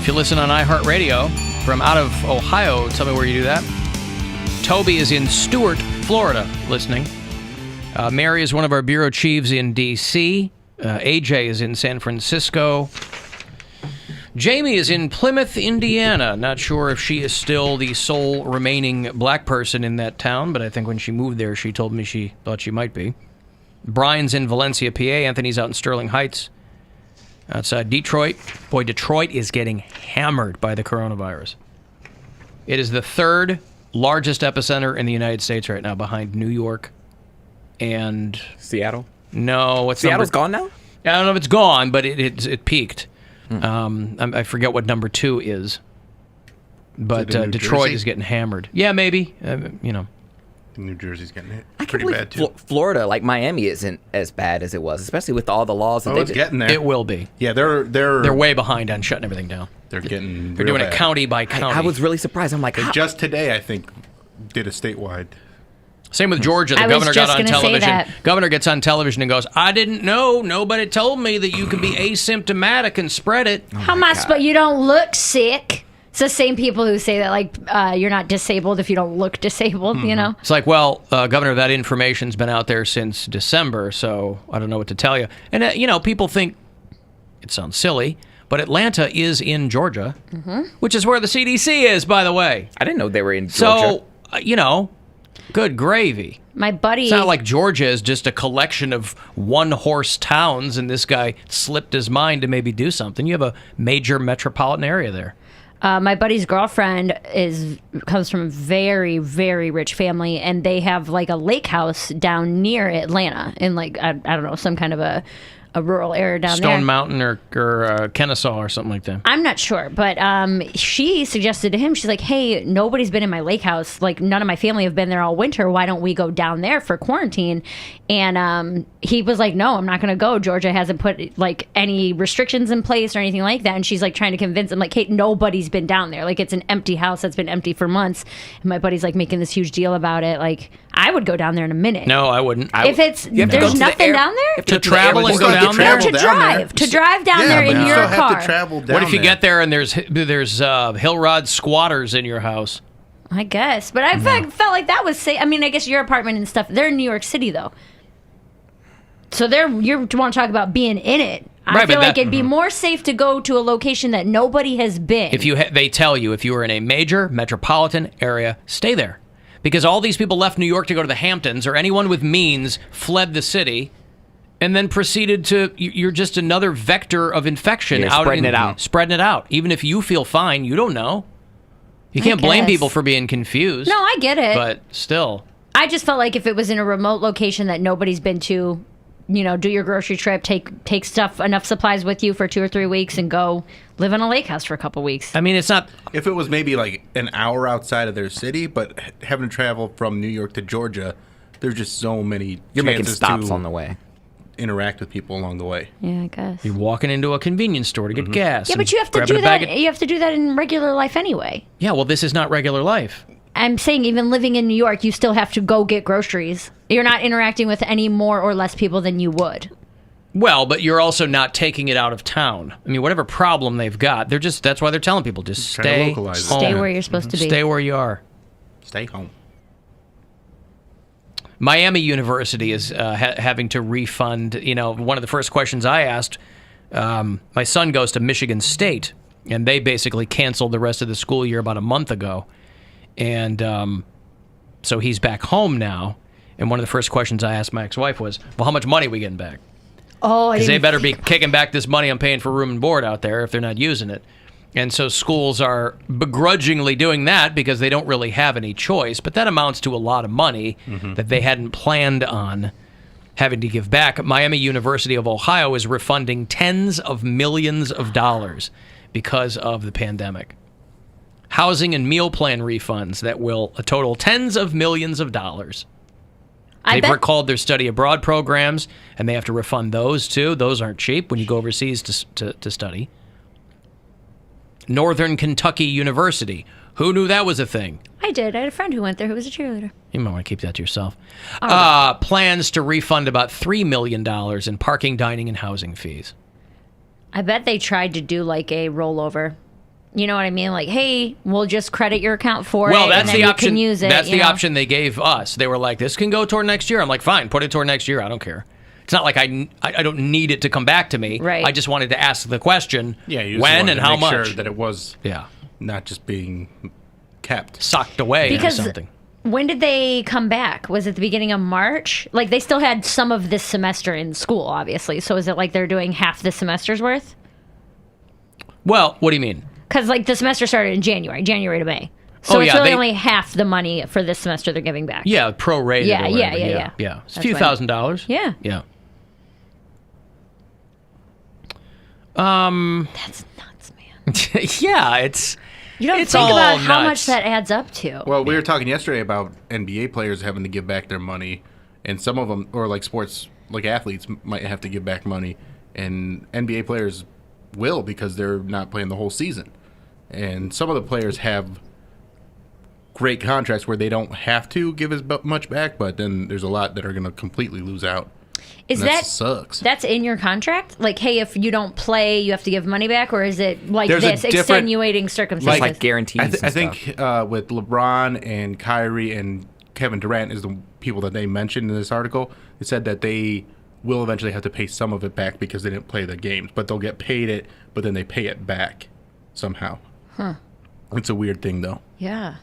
If you listen on iHeartRadio from out of Ohio, tell me where you do that. Toby is in Stuart, Florida, listening. Mary is one of our bureau chiefs in D.C. AJ is in San Francisco. Jamie is in Plymouth, Indiana. Not sure if she is still the sole remaining black person in that town, but I think when she moved there, she told me she thought she might be. Brian's in Valencia, PA. Anthony's out in Sterling Heights, outside Detroit. Boy, Detroit is getting hammered by the coronavirus. It is the third largest epicenter in the United States right now, behind New York and... Seattle? No. Seattle's gone now? I don't know if it's gone, but it peaked. I forget what number 2 is. But Detroit is getting hammered. Yeah, maybe. New Jersey's getting hit I can't pretty believe bad, too. Florida, like Miami, isn't as bad as it was, especially with all the laws. It's getting there. It will be. Yeah, they're way behind on shutting everything down. They're getting. They're doing bad. it county by county. I was really surprised. I'm like, They just today, I think, did a statewide. Same with Georgia. The I governor was got just on gonna say television. that. Governor gets on television and goes, "I didn't know. Nobody told me that you can be asymptomatic and spread it." How am I but you don't look sick? It's the same people who say that, like, you're not disabled if you don't look disabled, you know? It's like, well, Governor, that information's been out there since December, so I don't know what to tell you. And, people think it sounds silly, but Atlanta is in Georgia, which is where the CDC is, by the way. I didn't know they were in Georgia. So, good gravy. My buddy... It's not like Georgia is just a collection of one-horse towns and this guy slipped his mind to maybe do something. You have a major metropolitan area there. My buddy's girlfriend comes from a very, very rich family, and they have like a lake house down near Atlanta in like I don't know, some kind of a rural area down there. Stone Mountain or Kennesaw or something like that. I'm not sure, but she suggested to him, she's like, hey, nobody's been in my lake house. Like, none of my family have been there all winter. Why don't we go down there for quarantine? And he was like, no, I'm not going to go. Georgia hasn't put, like, any restrictions in place or anything like that. And she's, like, trying to convince him, like, hey, nobody's been down there. Like, it's an empty house that's been empty for months. And my buddy's, like, making this huge deal about it. Like, I would go down there in a minute. No, I wouldn't. If there's nothing down there? To travel and go down there? To drive down there in your car. Have to travel down what if you get there and there's hill rod squatters in your house? I guess, but I felt like that was safe. I mean, I guess your apartment and stuff. They're in New York City though, so you want to talk about being in it. I feel like it'd be more safe to go to a location that nobody has been. If they tell you if you were in a major metropolitan area, stay there, because all these people left New York to go to the Hamptons, or anyone with means fled the city. And then proceeded to, you're just another vector of infection. Spreading it out. Even if you feel fine, you don't know. You can't blame people for being confused. No, I get it. But still. I just felt like if it was in a remote location that nobody's been to, do your grocery trip, take enough supplies with you for 2 or 3 weeks and go live in a lake house for a couple weeks. I mean, it's not... If it was maybe like an hour outside of their city, but having to travel from New York to Georgia, there's just so many You're making chances stops to on the way. Interact with people along the way. Yeah, I guess. You're walking into a convenience store to get gas. Yeah, but you have to do that. You have to do that in regular life anyway. Yeah, well, this is not regular life. I'm saying even living in New York, you still have to go get groceries. You're not interacting with any more or less people than you would. Well, but you're also not taking it out of town. I mean, whatever problem they've got, that's why they're telling people, just stay home. Stay where you're supposed to be. Stay where you are. Stay home. Miami University is having to refund. One of the first questions I asked, my son goes to Michigan State, and they basically canceled the rest of the school year about a month ago. And so he's back home now. And one of the first questions I asked my ex-wife was, well, how much money are we getting back? Oh, because they better be kicking back this money I'm paying for room and board out there if they're not using it. And so schools are begrudgingly doing that because they don't really have any choice. But that amounts to a lot of money that they hadn't planned on having to give back. Miami University of Ohio is refunding tens of millions of dollars because of the pandemic. Housing and meal plan refunds that will total tens of millions of dollars. They've recalled their study abroad programs, and they have to refund those too. Those aren't cheap when you go overseas to study. Northern Kentucky University. Who knew that was a thing? I did. I had a friend who went there who was a cheerleader. You might want to keep that to yourself. Plans to refund about $3 million in parking, dining, and housing fees. I bet they tried to do like a rollover. You know what I mean? Like, hey, we'll just credit your account for Well, it, that's and then the you option. can use it. That's you the know? option they gave us. They were like, "This can go toward next year." I'm like, "Fine, put it toward next year. I don't care." It's not like I don't need it to come back to me. Right. I just wanted to ask the question, Yeah, you just when wanted and to how make much. sure that it was not just being kept. Socked away Because into something. when did they come back? Was it the beginning of March? Like, they still had some of this semester in school, obviously. So is it like they're doing half the semester's worth? Well, what do you mean? Because, like, the semester started in January to May. So Oh, it's yeah, really they- only half the money for this semester they're giving back. Yeah, prorated. Yeah, or yeah, whatever. yeah. Yeah, it's a That's few what- $1,000s. Yeah. Yeah. That's nuts, man. Yeah, it's. You don't It's think about all how nuts. much that adds up to. Well, we were talking yesterday about NBA players having to give back their money, and some of them, or like sports, like athletes, might have to give back money, and NBA players will because they're not playing the whole season. And some of the players have great contracts where they don't have to give as much back, but then there's a lot that are going to completely lose out. Is And that sucks? That's in your contract? Like, hey, if you don't play, you have to give money back, or is it like There's a this different- extenuating circumstances? Like guarantees. I and stuff. think with LeBron and Kyrie and Kevin Durant is the people that they mentioned in this article. It said that they will eventually have to pay some of it back because they didn't play the games, but they'll get paid it, but then they pay it back somehow. Huh. It's a weird thing, though. Yeah.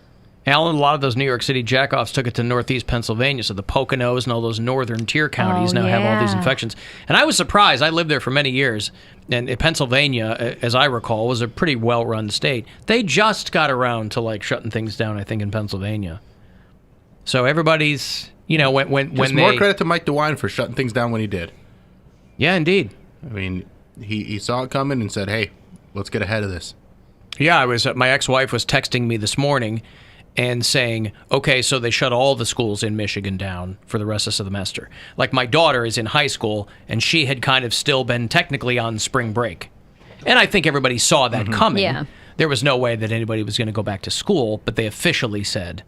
Alan, a lot of those New York City jackoffs took it to Northeast Pennsylvania, so the Poconos and all those northern tier counties now have all these yeah. infections. And I was surprised. I lived there for many years, and Pennsylvania, as I recall, was a pretty well-run state. They just got around to like shutting things down, I think, in Pennsylvania. So everybody's, you know, when Just they more credit to Mike DeWine for shutting things down when he did. Yeah, indeed. I mean, he saw it coming and said, "Hey, let's get ahead of this." Yeah, I was. My ex-wife was texting me this morning and saying, okay, so they shut all the schools in Michigan down for the rest of the semester. Like, my daughter is in high school, and she had kind of still been technically on spring break. And I think everybody saw that coming. Yeah. There was no way that anybody was going to go back to school, but they officially said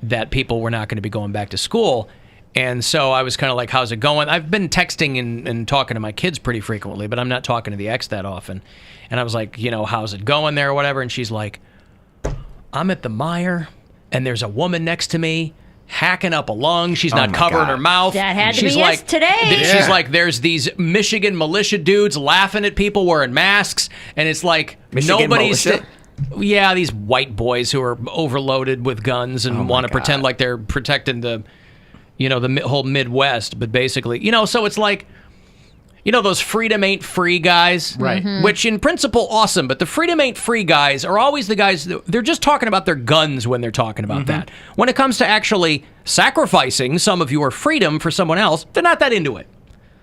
that people were not going to be going back to school. And so I was kind of like, how's it going? I've been texting and talking to my kids pretty frequently, but I'm not talking to the ex that often. And I was like, you know, how's it going there or whatever? And she's like, I'm at the Meijer, and there's a woman next to me hacking up a lung. She's not my covering God. her mouth. That had to be She's yesterday. She's like, there's these Michigan militia dudes laughing at people wearing masks, and it's like Michigan nobody's. militia? Yeah, these white boys who are overloaded with guns and my want to God. pretend like they're protecting the, you know, the whole Midwest, but basically, you know, so it's like, you know, those freedom ain't free guys, Right. Which in principle, awesome, but the freedom ain't free guys are always the guys they're just talking about their guns when they're talking about that. When it comes to actually sacrificing some of your freedom for someone else, they're not that into it.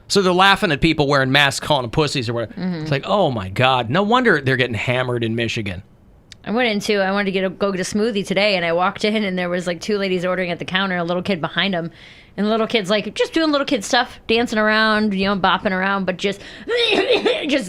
So they're laughing at people wearing masks, calling them pussies or whatever. It's like, oh my God, no wonder they're getting hammered in Michigan. I wanted to go get a smoothie today, and I walked in, and there was like two ladies ordering at the counter, a little kid behind them, and the little kid's like just doing little kid stuff, dancing around, you know, bopping around, but just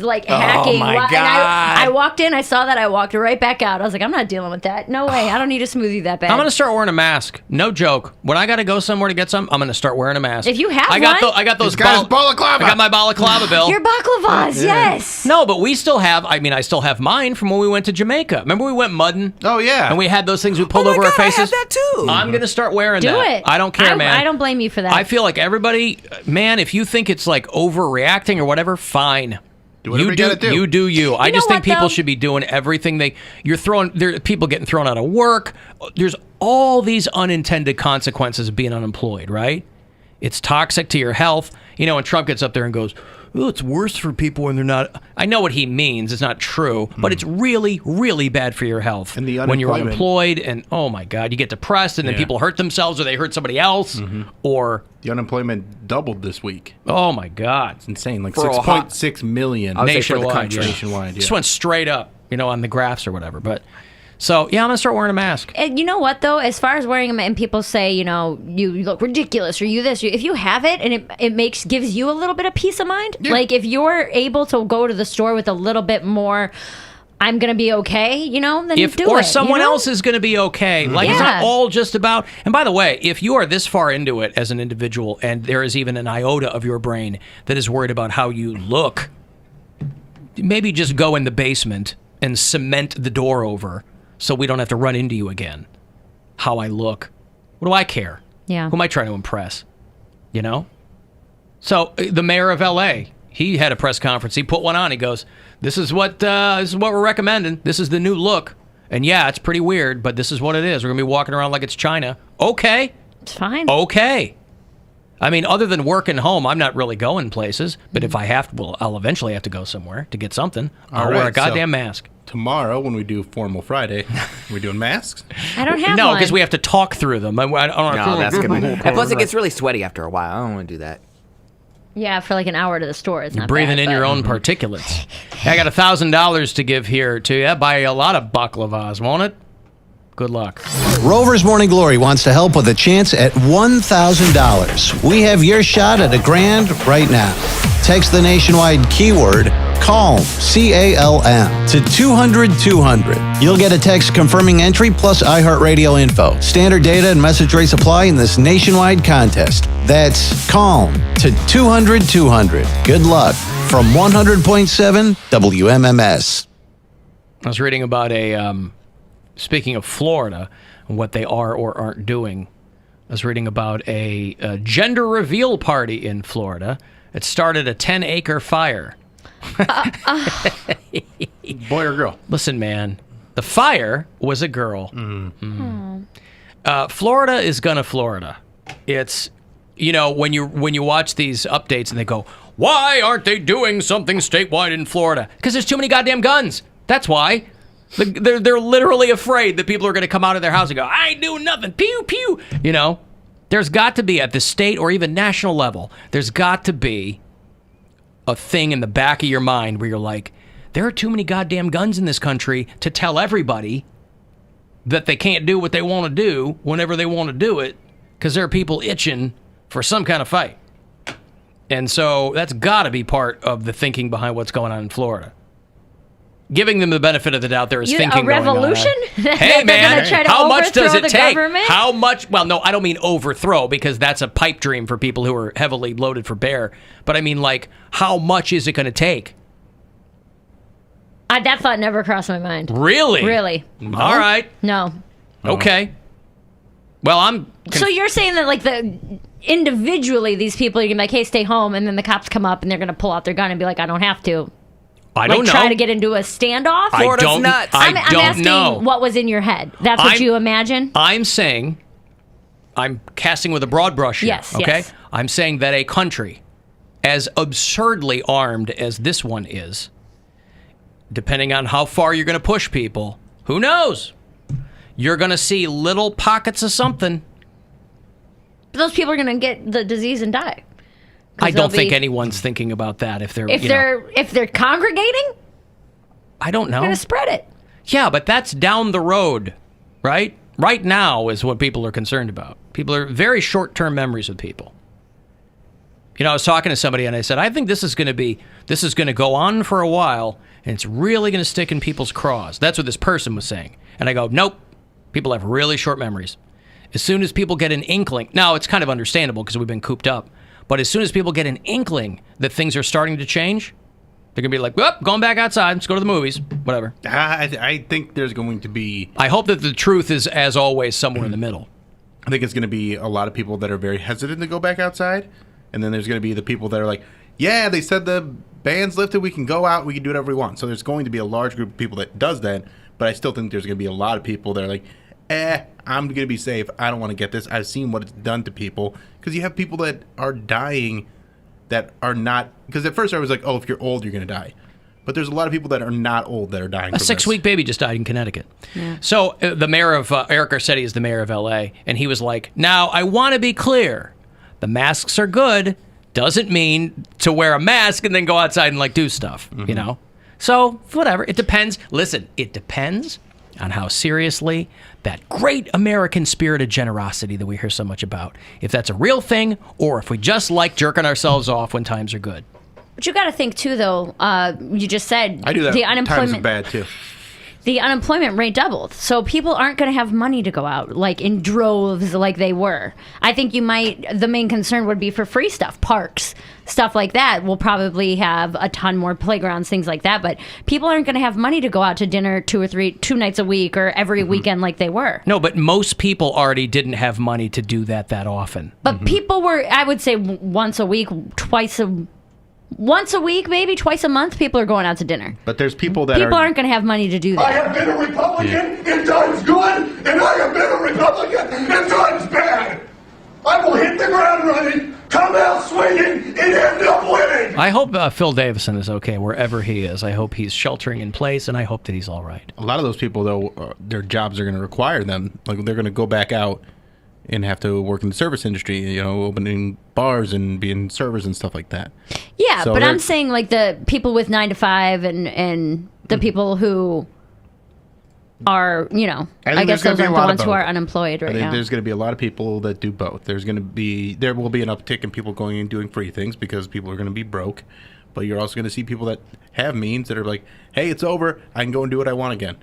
like hacking. my And God. I walked in, I saw that, I walked right back out. I was like, I'm not dealing with that. No way. I don't need a smoothie that bad. I'm gonna start wearing a mask. No joke. When I gotta go somewhere to get some, I'm gonna start wearing a mask. If you have I got one- I got those He's got his balaclava. I got my balaclava, Bill. Your baklavas, yes. No, but we still have. I mean, I still have mine from when we went to Jamaica. Remember we went mudding? Oh, yeah. And we had those things we pulled Oh my over our God, I faces. have that too. I'm gonna start wearing Do that. it. I don't care, man. I don't blame you for that. I feel like everybody, man. If you think it's like overreacting or whatever, fine. Do whatever you gotta do. You do you. I know just think what, people though? should be doing everything you're throwing. There are people getting thrown out of work. There's all these unintended consequences of being unemployed, right? It's toxic to your health. You know, when Trump gets up there and goes, "Oh, it's worse for people when they're not." I know what he means. It's not true, but it's really, really bad for your health. And the when you're unemployment. unemployed, and oh my God, you get depressed, and then Yeah. people hurt themselves, or they hurt somebody else, or The unemployment doubled this week. oh my God, It's insane. Like For 6.6 million. I would say for the nationwide, country. yeah. Nationwide, Just yeah. went straight up, you know, on the graphs or whatever. But so yeah, I'm gonna start wearing a mask. And you know what though? As far as wearing them, and people say, you know, you look ridiculous or you this, if you have it and it gives you a little bit of peace of mind. Like if you're able to go to the store with a little bit more, I'm gonna be okay, you know, then If do or it. someone you know? else is going to be okay. Like it's not Yeah. all just about. And by the way, if you are this far into it as an individual, and there is even an iota of your brain that is worried about how you look, maybe just go in the basement and cement the door over so we don't have to run into you again. How I look. What do I care? Yeah. Who am I trying to impress? You know? So the mayor of L.A., he had a press conference. He put one on. He goes, this is what we're recommending. This is the new look. And yeah, it's pretty weird, but this is what it is. We're going to be walking around like it's China. Okay. It's fine. Okay. I mean, other than working home, I'm not really going places. But if I have to, well, I'll eventually have to go somewhere to get something. I'll wear a goddamn mask. Tomorrow, when we do Formal Friday, we're doing masks. I don't have No, one. because we have to talk through them. I don't No, that's good. And plus, it gets really sweaty after a while. I don't want to do that. Yeah, for like an hour to the store. It's You're not breathing bad, in your but- own particulates. I got $1,000 to give here to you. Buy a lot of baklavas, won't it? Good luck. Rover's Morning Glory wants to help with a chance at $1,000. We have your shot at $1,000 right now. Text the nationwide keyword CALM, C-A-L-M, to 200-200. You'll get a text confirming entry plus iHeartRadio info. Standard data and message rates apply in this nationwide contest. That's CALM to 200-200. Good luck from 100.7 WMMS. I was reading about speaking of Florida, and what they are or aren't doing. I was reading about a gender reveal party in Florida. It started a 10-acre fire. Boy or girl? Listen, man, the fire was a girl. Florida is gonna Florida. It's, you know, when you watch these updates and they go, why aren't they doing something statewide in Florida? Because there's too many goddamn guns. That's why. They're literally afraid that people are going to come out of their house and go, I ain't doing nothing. Pew, pew. You know, there's got to be at the state or even national level, there's got to be a thing in the back of your mind where you're like, there are too many goddamn guns in this country to tell everybody that they can't do what they want to do whenever they want to do it because there are people itching for some kind of fight. And so that's got to be part of the thinking behind what's going on in Florida. Giving them the benefit of the doubt, there is thinking a revolution? going on. Hey, man, how much does it take? Government? How much? Well, no, I don't mean overthrow because that's a pipe dream for people who are heavily loaded for bear. But I mean, like, how much is it going to take? That thought never crossed my mind. Really? Really? All right. No. Okay. Well, So you're saying that, like, individually, these people are going to be like, hey, stay home, and then the cops come up and they're going to pull out their gun and be like, I don't have to. I don't know. Try to get into a standoff? I don't, nuts. I'm don't asking know. what was in your head. That's what you imagine? I'm saying, I'm casting with a broad brush here, Yes, okay? yes. I'm saying that a country as absurdly armed as this one is, depending on how far you're going to push people, who knows? You're going to see little pockets of something. Those people are going to get the disease and die. I don't think anyone's thinking about that if they're if they're congregating, I don't know. they're going to spread it. Yeah, but that's down the road, right? Right now is what people are concerned about. People are very short-term memories with people. You know, I was talking to somebody and I said, I think this is going to go on for a while and it's really going to stick in people's craws. That's what this person was saying. And I go, nope. People have really short memories. As soon as people get an inkling, now it's kind of understandable because we've been cooped up, but as soon as people get an inkling that things are starting to change, they're going to be like, well, going back outside, let's go to the movies, whatever. I think there's going to be... I hope that the truth is, as always, somewhere in the middle. I think it's going to be a lot of people that are very hesitant to go back outside, and then there's going to be the people that are like, yeah, they said the ban's lifted, we can go out, we can do whatever we want. So there's going to be a large group of people that does that, but I still think there's going to be a lot of people that are like, I'm going to be safe. I don't want to get this. I've seen what it's done to people. Because you have people that are dying that are not... Because at first I was like, oh, if you're old, you're going to die. But there's a lot of people that are not old that are dying A from 6-week baby just died in Connecticut. Yeah. So the mayor of... Eric Garcetti is the mayor of L.A., and he was like, now, I want to be clear. The masks are good. Doesn't mean to wear a mask and then go outside and, like, do stuff, you know? So, whatever. It depends. Listen, it depends on how seriously that great American spirit of generosity that we hear so much about, if that's a real thing or if we just like jerking ourselves off when times are good. But you got to think, too, though, you just said I do that. the unemployment... Times are bad, too. the unemployment rate doubled. So people aren't going to have money to go out like in droves like they were. I think the main concern would be for free stuff, parks, stuff like that. We'll probably have a ton more playgrounds, things like that. But people aren't going to have money to go out to dinner 2 nights a week or every weekend like they were. No, but most people already didn't have money to do that often. But people were, I would say, once a week, once a week, maybe twice a month, people are going out to dinner. But there's people that People aren't going to have money to do I that. have been a Republican in times good, and I have been a Republican in times bad. I will hit the ground running, come out swinging, and end up winning. I hope Phil Davison is okay wherever he is. I hope he's sheltering in place, and I hope that he's all right. a lot of those people though, their jobs are going to require them. Like they're going to go back out and have to work in the service industry. Opening bars and being servers and stuff like that. Yeah, So but they're- I'm saying like the people with 9 to 5 and the people who are, I guess there's gonna those be a aren't the lot of ones who both. are unemployed I right think now. there's going to be a lot of people that do both. There will be an uptick in people going and doing free things because people are going to be broke. But you're also going to see people that have means that are like, hey, it's over. I can go and do what I want again.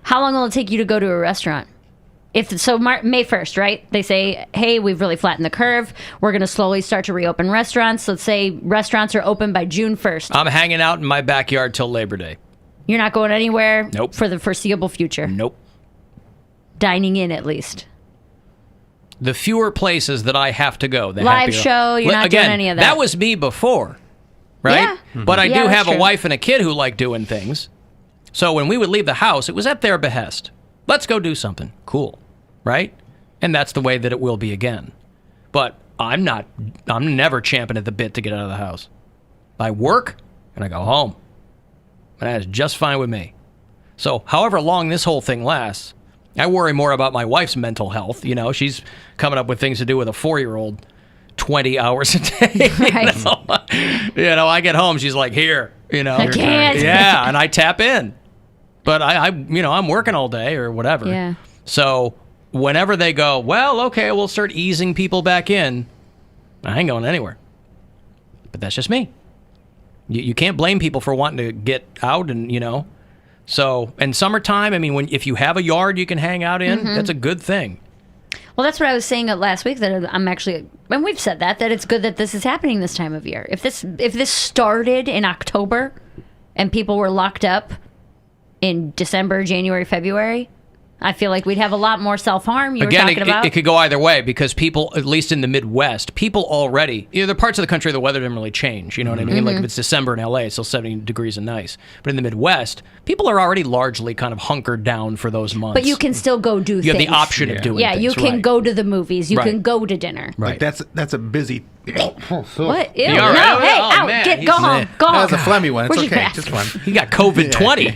How long will it take you to go to a restaurant? May 1st, right? They say, hey, we've really flattened the curve. We're going to slowly start to reopen restaurants. Let's say restaurants are open by June 1st. I'm hanging out in my backyard till Labor Day. You're not going anywhere Nope. for the foreseeable future. Nope. Dining in, at least. The fewer places that I have to go, the Live happier. show, you're not doing any of that. That was me before, right? Yeah. But I Yeah, do that's have a true. wife and a kid who like doing things. So when we would leave the house, it was at their behest. Let's go do something. Cool. Right? And that's the way that it will be again. But I'm never champing at the bit to get out of the house. I work and I go home. And that is just fine with me. So however long this whole thing lasts, I worry more about my wife's mental health. She's coming up with things to do with a 4-year-old 20 hours a day. Right. I get home, she's like, here, I can't. Yeah, and I tap in. But I'm working all day or whatever. Yeah. So whenever they go, well, okay, we'll start easing people back in, I ain't going anywhere. But that's just me. You can't blame people for wanting to get out and, So, in summertime, if you have a yard you can hang out in, that's a good thing. Well, that's what I was saying last week, that I'm actually, and we've said that it's good that this is happening this time of year. If this started in October and people were locked up in December, January, February, I feel like we'd have a lot more self-harm you were talking about. It could go either way because people, at least in the Midwest, people already, there are parts of the country the weather didn't really change. You know what I mean? Like if it's December in LA, it's still 70 degrees and nice. But in the Midwest, people are already largely kind of hunkered down for those months. But you can still go do things. You have the option of doing Yeah, things. you can right. go to the movies. You Right. can go to dinner. Right. Like that's a busy. What? Ew. You No, all right? hey, Oh, out. man, Go he's- home. Go home. That was a phlegmy one. It's Where's your okay. mask? Just one. He got COVID 20.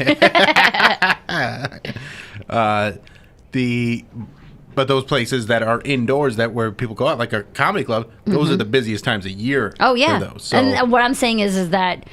But those places that are indoors where people go out, like a comedy club, those are the busiest times of year. Oh yeah. For those. So, And what I'm saying is that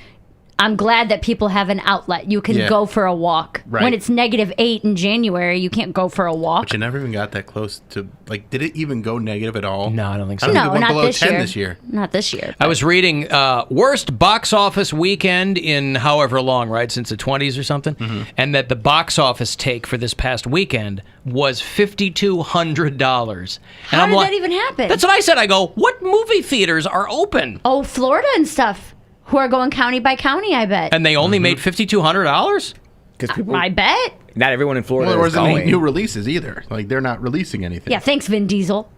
I'm glad that people have an outlet. You can Yeah. go for a walk. Right. When it's -8 in January, you can't go for a walk. but you never even got that close to did it even go negative at all? No, I don't think so. I don't No, think it went not below this 10 year. this year. Not this year. I was reading worst box office weekend in however long, right? Since the 20s or something. And that the box office take for this past weekend was $5,200. And How I'm did like, that even happen? That's what I said. I go, what movie theaters are open? Oh, Florida and stuff. Who are going county by county, I bet. And they only made $5,200? Because people, I bet. not everyone in Florida Well, there is wasn't any going. new releases either. Like they're not releasing anything. Yeah, thanks, Vin Diesel.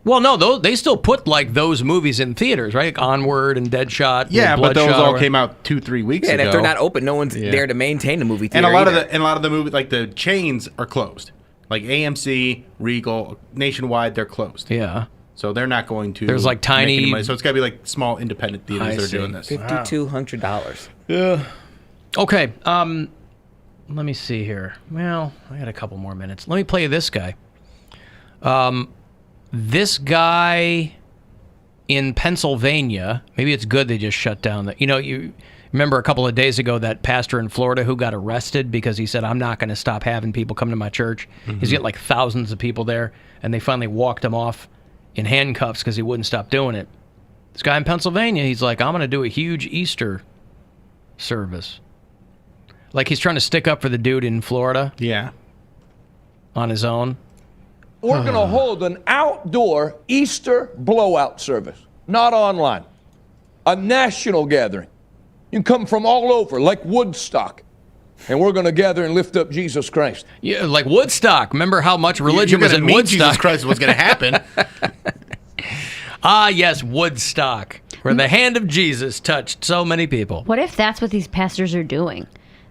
Well, no, they still put like those movies in theaters, right? Like Onward and Deadshot. Yeah, and but those Bloodshot. all came out 2-3 weeks Yeah, ago. and if they're not open, no one's Yeah. there to maintain the movie and theater. a lot either. of the movies, like the chains, are closed. Like AMC, Regal, Nationwide, they're closed. Yeah. So they're not going to. There's, like, make tiny- any money. So it's got to be like small independent theaters I that are see. doing this. $5,200. Okay. Let me see here. Well, I got a couple more minutes. Let me play you this guy. This guy in Pennsylvania. Maybe it's good they just shut down the. You remember a couple of days ago that pastor in Florida who got arrested because he said, "I'm not going to stop having people come to my church." He's got like thousands of people there, and they finally walked him off in handcuffs because he wouldn't stop doing it. This guy in Pennsylvania, he's like, "I'm going to do a huge Easter service." Like he's trying to stick up for the dude in Florida Yeah. on his own. We're going to hold an outdoor Easter blowout service, not online. A national gathering. You can come from all over, like Woodstock. And we're going to gather and lift up Jesus Christ. Yeah, like Woodstock. Remember how much religion You're was gonna in mean Woodstock? Jesus Christ was going to happen. Ah, yes, Woodstock, where the hand of Jesus touched so many people. What if that's what these pastors are doing?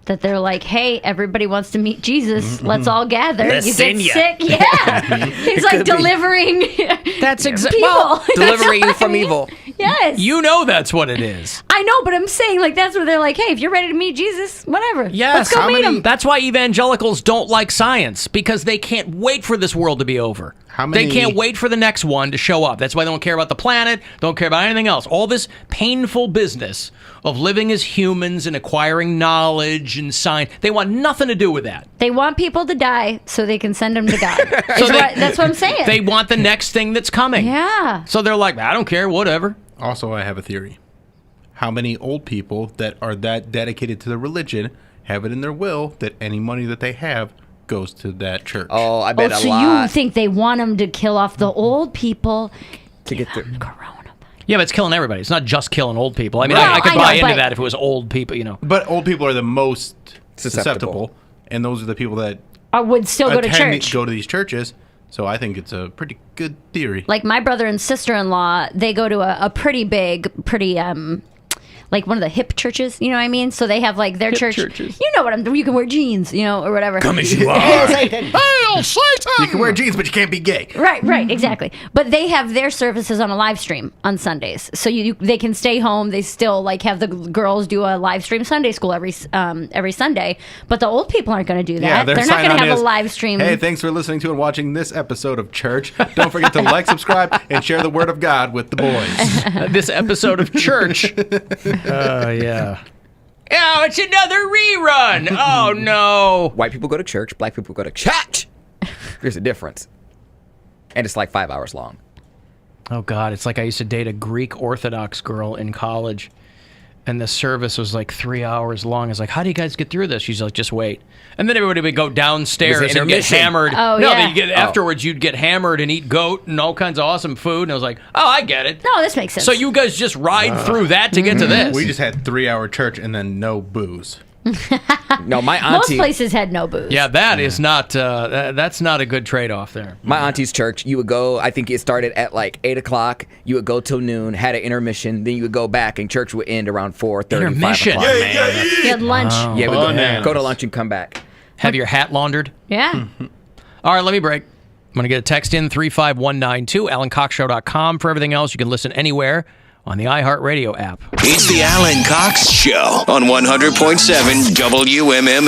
That they're like, hey, everybody wants to meet Jesus. Let's all gather. You get sick. Yeah. He's like delivering That's exactly people. delivering you That's from right. evil. Yes. You know that's what it is. I know, but I'm saying like that's where they're like, hey, if you're ready to meet Jesus, whatever. Yes, Let's go meet him. That's why evangelicals don't like science, because they can't wait for this world to be over. How many- They can't wait for the next one to show up. That's why they don't care about the planet, don't care about anything else. All this painful business of living as humans and acquiring knowledge and science, they want nothing to do with that. They want people to die so they can send them to God. So That's what I'm saying. They want the next thing that's coming. Yeah. So they're like, I don't care, whatever. Also, I have a theory. How many old people that are that dedicated to the religion have it in their will that any money that they have goes to that church? Oh, I bet a so lot. you think they want them to kill off the old people to get through. Corona? Yeah, but it's killing everybody. It's not just killing old people. I mean, Right. I could I know, buy into but- that if it was old people, you know. But old people are the most Susceptible. susceptible, and those are the people that I would still go to church. go to these churches. So I think it's a pretty good theory. Like my brother and sister-in-law, they go to a pretty big, like one of the hip churches, you know what I mean? So they have like their church. churches. You know what you can wear jeans, you know, or whatever. You can wear jeans, but you can't be gay. Right, exactly. But they have their services on a live stream on Sundays, so they can stay home. They still like have the girls do a live stream Sunday school every Sunday. But the old people aren't going to do that. They're not sign going to on have is, a live stream. Hey, thanks for listening to and watching this episode of Church. Don't forget to like, subscribe, and share the word of God with the boys. This episode of Church. Yeah. Oh, it's another rerun. Oh, no. White people go to church, black people go to church. There's a difference. And it's like 5 hours long. Oh, God. It's like I used to date a Greek Orthodox girl in college, and the service was like 3 hours long. I was like, how do you guys get through this? She's like, just wait. And then everybody would go downstairs It was and get intermission. hammered. Oh, no, yeah. afterwards, you'd get hammered and eat goat and all kinds of awesome food. And I was like, oh, I get it. No, this makes sense. So you guys just ride through that to get to this. We just had 3-hour church and then no booze. No, my most auntie, places had no booze. Yeah, that is not. That's not a good trade-off there. my auntie's church, you would go, I think it started at like 8 o'clock. You would go till noon, had an intermission, then you would go back, and church would end around 4:30, 5 Intermission. o'clock. You had lunch. Yeah, we Bananas. go to lunch and come back. Have your hat laundered. Yeah. All right, let me break. I'm going to get a text in 35192, AlanCoxShow.com. For everything else, you can listen anywhere on the iHeartRadio app. It's the Alan Cox Show on 100.7 WMMS.